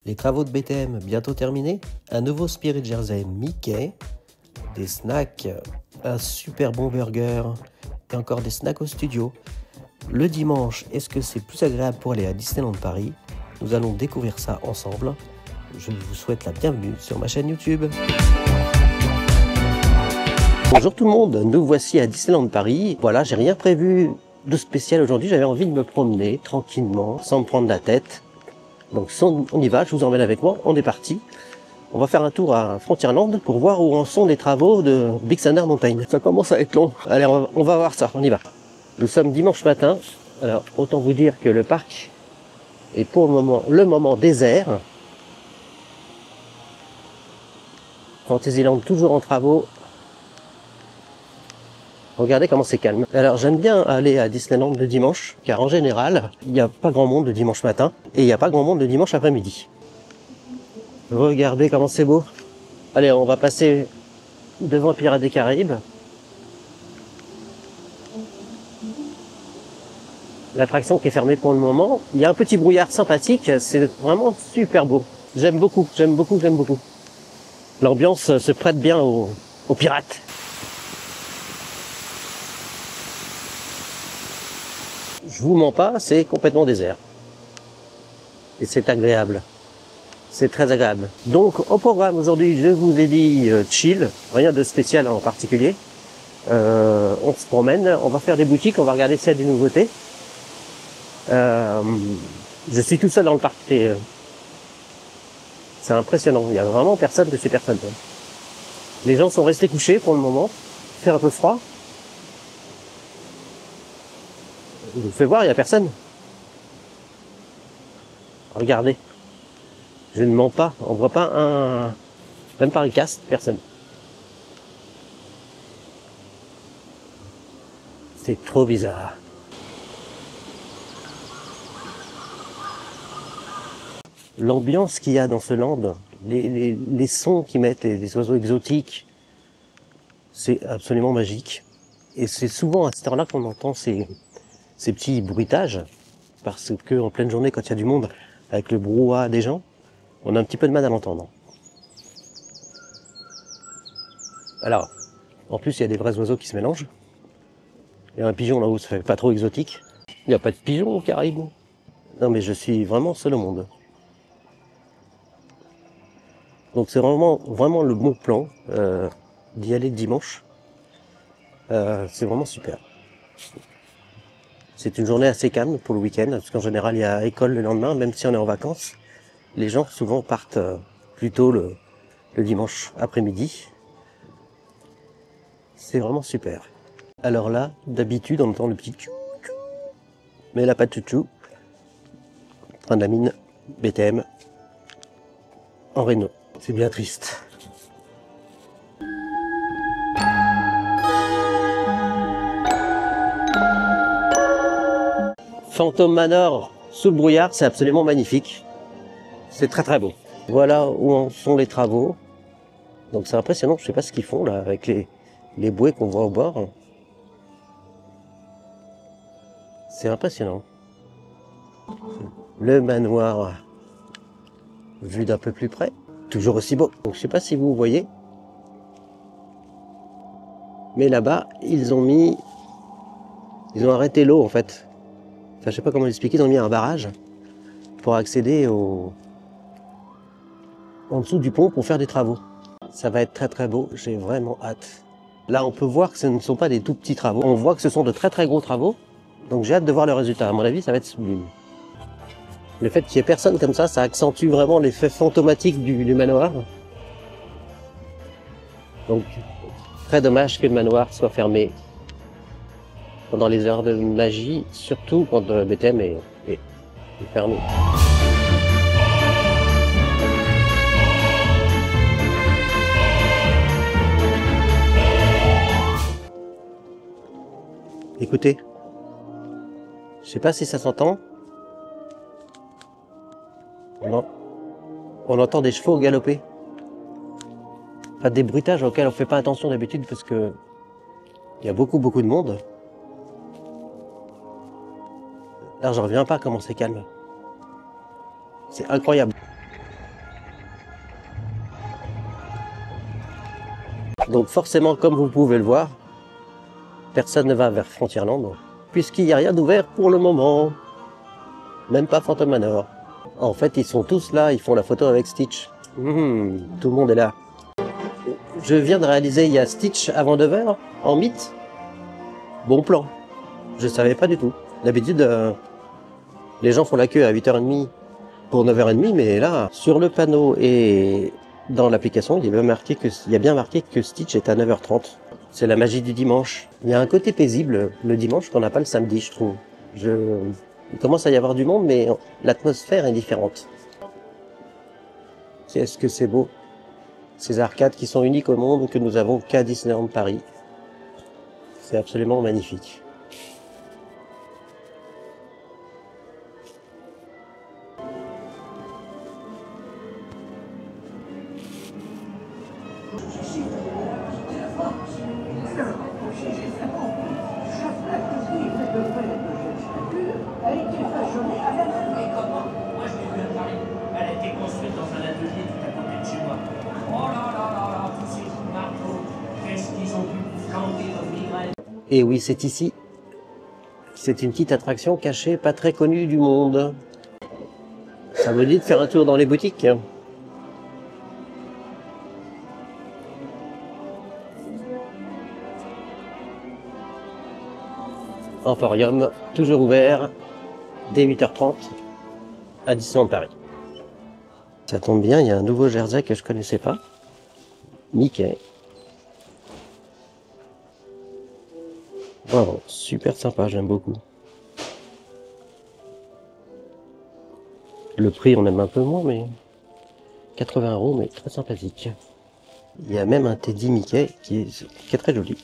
Les travaux de BTM bientôt terminés, un nouveau Spirit Jersey Mickey, des snacks, un super bon burger et encore des snacks au studio. Le dimanche, est-ce que c'est plus agréable pour aller à Disneyland Paris? Nous allons découvrir ça ensemble. Je vous souhaite la bienvenue sur ma chaîne YouTube. Bonjour tout le monde, nous voici à Disneyland Paris. Voilà, j'ai rien prévu de spécial aujourd'hui, j'avais envie de me promener tranquillement, sans me prendre la tête. Donc on y va, je vous emmène avec moi, on est parti. On va faire un tour à Frontierland pour voir où en sont les travaux de Big Thunder Mountain. Ça commence à être long. Allez, on va voir ça, on y va. Nous sommes dimanche matin, alors autant vous dire que le parc est pour le moment désert. Fantasyland toujours en travaux. Regardez comment c'est calme. Alors j'aime bien aller à Disneyland le dimanche, car en général, il n'y a pas grand monde le dimanche matin, et il n'y a pas grand monde le dimanche après-midi. Regardez comment c'est beau. Allez, on va passer devant Pirates des Caraïbes. L'attraction qui est fermée pour le moment. Il y a un petit brouillard sympathique, c'est vraiment super beau. J'aime beaucoup, j'aime beaucoup, j'aime beaucoup. L'ambiance se prête bien aux pirates. Je vous mens pas, c'est complètement désert. Et c'est agréable. C'est très agréable. Donc, au programme aujourd'hui, je vous ai dit chill, rien de spécial en particulier. On se promène, on va faire des boutiques, on va regarder s'il y a des nouveautés. Je suis tout seul dans le parc et c'est impressionnant. Il y a vraiment personne de ces personnes. Les gens sont restés couchés pour le moment. Il fait un peu froid. Je vous fais voir, il n'y a personne. Regardez. Je ne mens pas. On ne voit pas un... Même par le casque, personne. C'est trop bizarre. L'ambiance qu'il y a dans ce land, les sons qu'ils mettent, les oiseaux exotiques, c'est absolument magique. Et c'est souvent à cette heure-là qu'on entend ces petits bruitages, parce que en pleine journée, quand il y a du monde, avec le brouhaha des gens, on a un petit peu de mal à l'entendre. Alors, en plus, il y a des vrais oiseaux qui se mélangent. Il y a un pigeon là-haut, ça fait pas trop exotique. Il n'y a pas de pigeon au Caraïbes. Non, mais je suis vraiment seul au monde. Donc c'est vraiment le bon plan d'y aller le dimanche. C'est vraiment super. C'est une journée assez calme pour le week-end, parce qu'en général il y a école le lendemain, même si on est en vacances. Les gens souvent partent plus tôt le dimanche après-midi. C'est vraiment super. Alors là, d'habitude on entend le petit tchou tchou, mais là pas de tchou. Train de la mine, BTM, en réno. C'est bien triste. Phantom Manor sous le brouillard, c'est absolument magnifique. C'est très très beau. Voilà où en sont les travaux. Donc c'est impressionnant, je sais pas ce qu'ils font là avec les bouées qu'on voit au bord. C'est impressionnant. Le manoir vu d'un peu plus près, toujours aussi beau. Donc je sais pas si vous voyez. Mais là-bas, ils ont arrêté l'eau en fait. Enfin, je sais pas comment l'expliquer, ils ont mis un barrage pour accéder en dessous du pont pour faire des travaux. Ça va être très très beau, j'ai vraiment hâte. Là, on peut voir que ce ne sont pas des tout petits travaux. On voit que ce sont de très très gros travaux. Donc j'ai hâte de voir le résultat. À mon avis, ça va être sublime. Le fait qu'il n'y ait personne comme ça accentue vraiment l'effet fantomatique du manoir. Donc, très dommage que le manoir soit fermé pendant les heures de magie, surtout quand le BTM est fermé. Écoutez, je sais pas si ça s'entend. On entend des chevaux galoper. Enfin, des bruitages auxquels on fait pas attention d'habitude parce que il y a beaucoup de monde. Là, j'en reviens pas comment c'est calme. C'est incroyable. Donc forcément, comme vous pouvez le voir, personne ne va vers Frontierland, puisqu'il n'y a rien d'ouvert pour le moment. Même pas Phantom Manor. En fait, ils sont tous là, ils font la photo avec Stitch. Tout le monde est là. Je viens de réaliser, il y a Stitch avant 9h, en mythe. Bon plan. Je savais pas du tout. D'habitude, les gens font la queue à 8h30 pour 9h30, mais là, sur le panneau et dans l'application, il y a bien marqué que Stitch est à 9h30. C'est la magie du dimanche. Il y a un côté paisible le dimanche qu'on n'a pas le samedi, je trouve. Il commence à y avoir du monde, mais l'atmosphère est différente. Qu'est-ce que c'est beau. Ces arcades qui sont uniques au monde, que nous avons qu'à Disneyland Paris. C'est absolument magnifique. Et oui, c'est ici. C'est une petite attraction cachée, pas très connue du monde. Ça vous dit de faire un tour dans les boutiques? Emporium, toujours ouvert, dès 8h30, à Disneyland Paris. Ça tombe bien, il y a un nouveau jersey que je connaissais pas. Mickey. Wow, super sympa, j'aime beaucoup. Le prix, on aime un peu moins, mais 80 €, mais très sympathique. Il y a même un Teddy Mickey qui est très joli,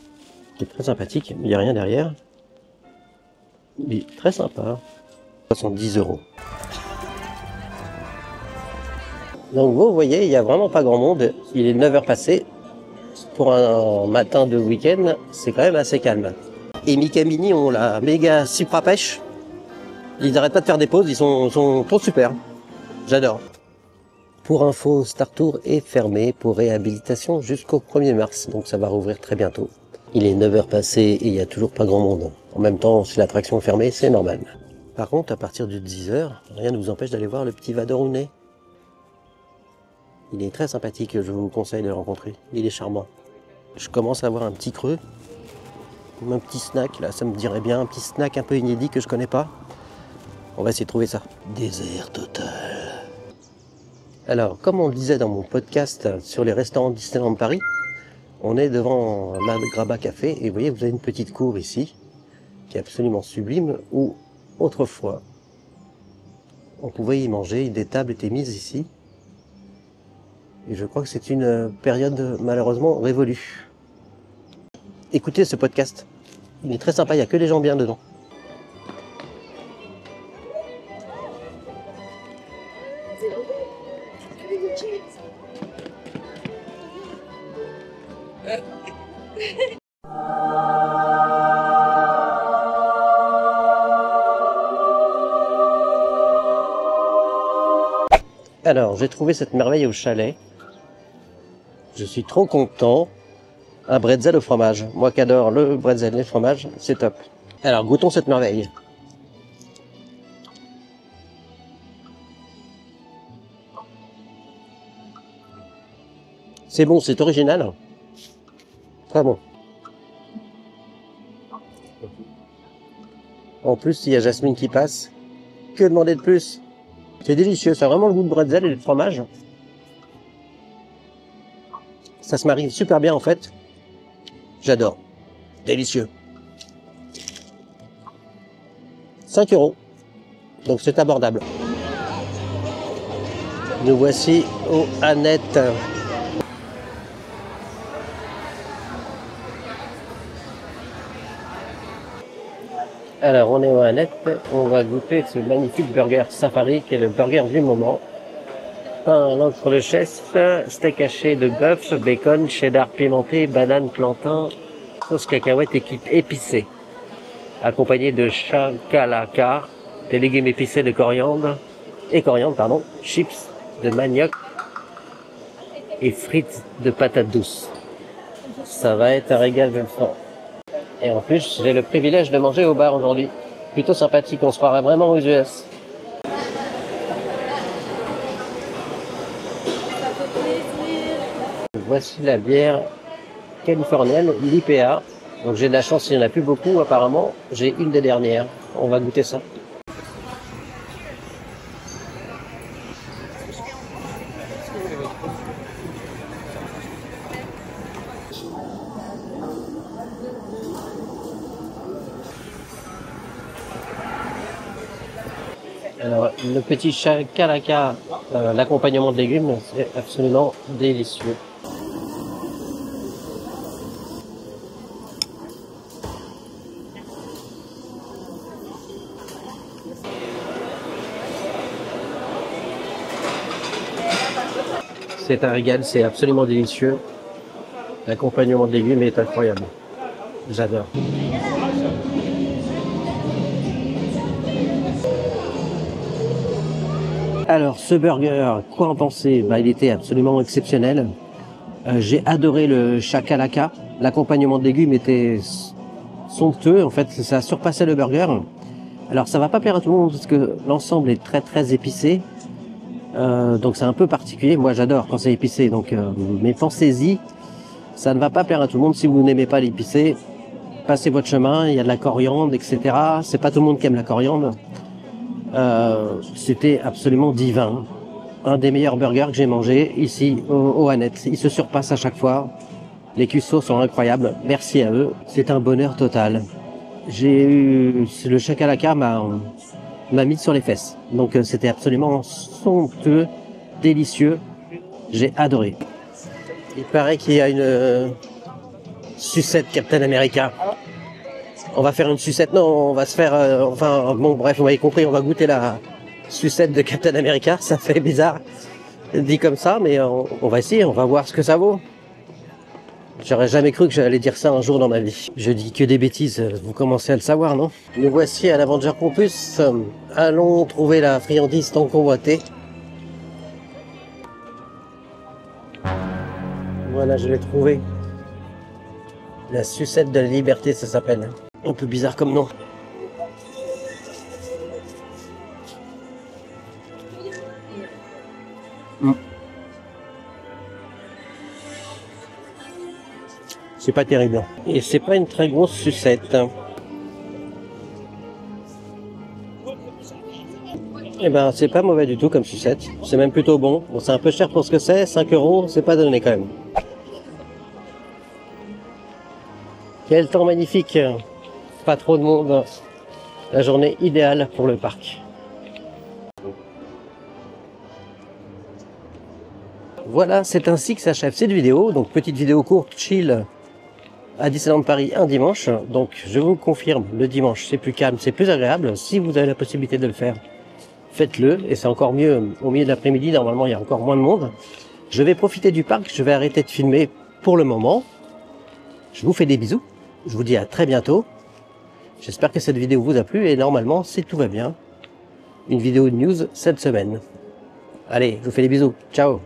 qui est très sympathique, mais il n'y a rien derrière. Il est très sympa. 70 €. Donc vous voyez, il n'y a vraiment pas grand monde. Il est 9h passé. Pour un matin de week-end, c'est quand même assez calme. Et Mickey Mini ont la méga supra pêche. Ils n'arrêtent pas de faire des pauses, ils sont trop super. J'adore. Pour info, Star Tour est fermé pour réhabilitation jusqu'au 1er mars, donc ça va rouvrir très bientôt. Il est 9h passé et il n'y a toujours pas grand monde. En même temps, si l'attraction est fermée, c'est normal. Par contre, à partir de 10h, rien ne vous empêche d'aller voir le petit Vadorounet. Il est très sympathique, je vous conseille de le rencontrer. Il est charmant. Je commence à avoir un petit creux. Un petit snack, là, ça me dirait bien. Un petit snack un peu inédit que je connais pas. On va essayer de trouver ça. Désert total. Alors, comme on le disait dans mon podcast sur les restaurants de Disneyland Paris, on est devant un Graba Café et vous voyez, vous avez une petite cour ici qui est absolument sublime où autrefois on pouvait y manger, des tables étaient mises ici et je crois que c'est une période malheureusement révolue. Écoutez ce podcast, il est très sympa, il n'y a que des gens bien dedans. Alors, j'ai trouvé cette merveille au chalet. Je suis trop content. Un bretzel au fromage. Moi qui adore le bretzel et le fromage, c'est top. Alors, goûtons cette merveille. C'est bon, c'est original. Très bon. En plus, il y a Jasmine qui passe. Que demander de plus? C'est délicieux, ça a vraiment le goût de bretzel et de fromage. Ça se marie super bien en fait. J'adore. Délicieux. 5 €. Donc c'est abordable. Nous voici au Annette. Alors on est au Annette, on va goûter ce magnifique burger safari qui est le burger du moment. Pain à l'encre de chef, steak haché de bœuf, bacon, cheddar pimenté, banane, plantain, sauce cacahuète épicée, accompagné de chakalaka, des légumes épicés de coriandre, chips de manioc et frites de patates douces. Ça va être un régal, je le sens. Et en plus, j'ai le privilège de manger au bar aujourd'hui. Plutôt sympathique, on se croirait vraiment aux US. Voici la bière californienne, l'IPA. Donc j'ai de la chance, il n'y en a plus beaucoup apparemment. J'ai une des dernières. On va goûter ça. Alors, le petit chakalaka, l'accompagnement de légumes, c'est absolument délicieux. C'est un régal, c'est absolument délicieux. L'accompagnement de légumes est incroyable. J'adore. Alors, ce burger, quoi en penser? Bah, il était absolument exceptionnel. J'ai adoré le chakalaka. L'accompagnement de légumes était somptueux. En fait, ça surpassait le burger. Alors, ça va pas plaire à tout le monde parce que l'ensemble est très très épicé. Donc, c'est un peu particulier. Moi, j'adore quand c'est épicé. Donc, mais pensez-y. Ça ne va pas plaire à tout le monde. Si vous n'aimez pas l'épicé, passez votre chemin. Il y a de la coriandre, etc. C'est pas tout le monde qui aime la coriandre. C'était absolument divin. Un des meilleurs burgers que j'ai mangé ici au Annette. Ils se surpassent à chaque fois. Les cuissots sont incroyables. Merci à eux. C'est un bonheur total. J'ai eu le chakalaka m'a mis sur les fesses. Donc c'était absolument somptueux, délicieux. J'ai adoré. Il paraît qu'il y a une sucette Captain America. On va faire une sucette, non, on va se faire, enfin, bon, bref, vous m'avez compris, on va goûter la sucette de Captain America, ça fait bizarre, dit comme ça, mais on va essayer, on va voir ce que ça vaut. J'aurais jamais cru que j'allais dire ça un jour dans ma vie. Je dis que des bêtises, vous commencez à le savoir, non? Nous voici à l'Avenger Campus, allons trouver la friandise tant convoitée. Voilà, je l'ai trouvé. La sucette de la liberté, ça s'appelle. Un peu bizarre comme nom. C'est pas terrible. Et c'est pas une très grosse sucette. Eh ben, c'est pas mauvais du tout comme sucette. C'est même plutôt bon. Bon, c'est un peu cher pour ce que c'est. 5 €, c'est pas donné quand même. Quel temps magnifique. Pas trop de monde. La journée idéale pour le parc. Voilà, c'est ainsi que s'achève cette vidéo. Donc, petite vidéo courte, chill, à Disneyland Paris un dimanche. Donc, je vous confirme, le dimanche, c'est plus calme, c'est plus agréable. Si vous avez la possibilité de le faire, faites-le. Et c'est encore mieux au milieu de l'après-midi. Normalement, il y a encore moins de monde. Je vais profiter du parc. Je vais arrêter de filmer pour le moment. Je vous fais des bisous. Je vous dis à très bientôt. J'espère que cette vidéo vous a plu. Et normalement, si tout va bien, une vidéo de news cette semaine. Allez, je vous fais des bisous. Ciao.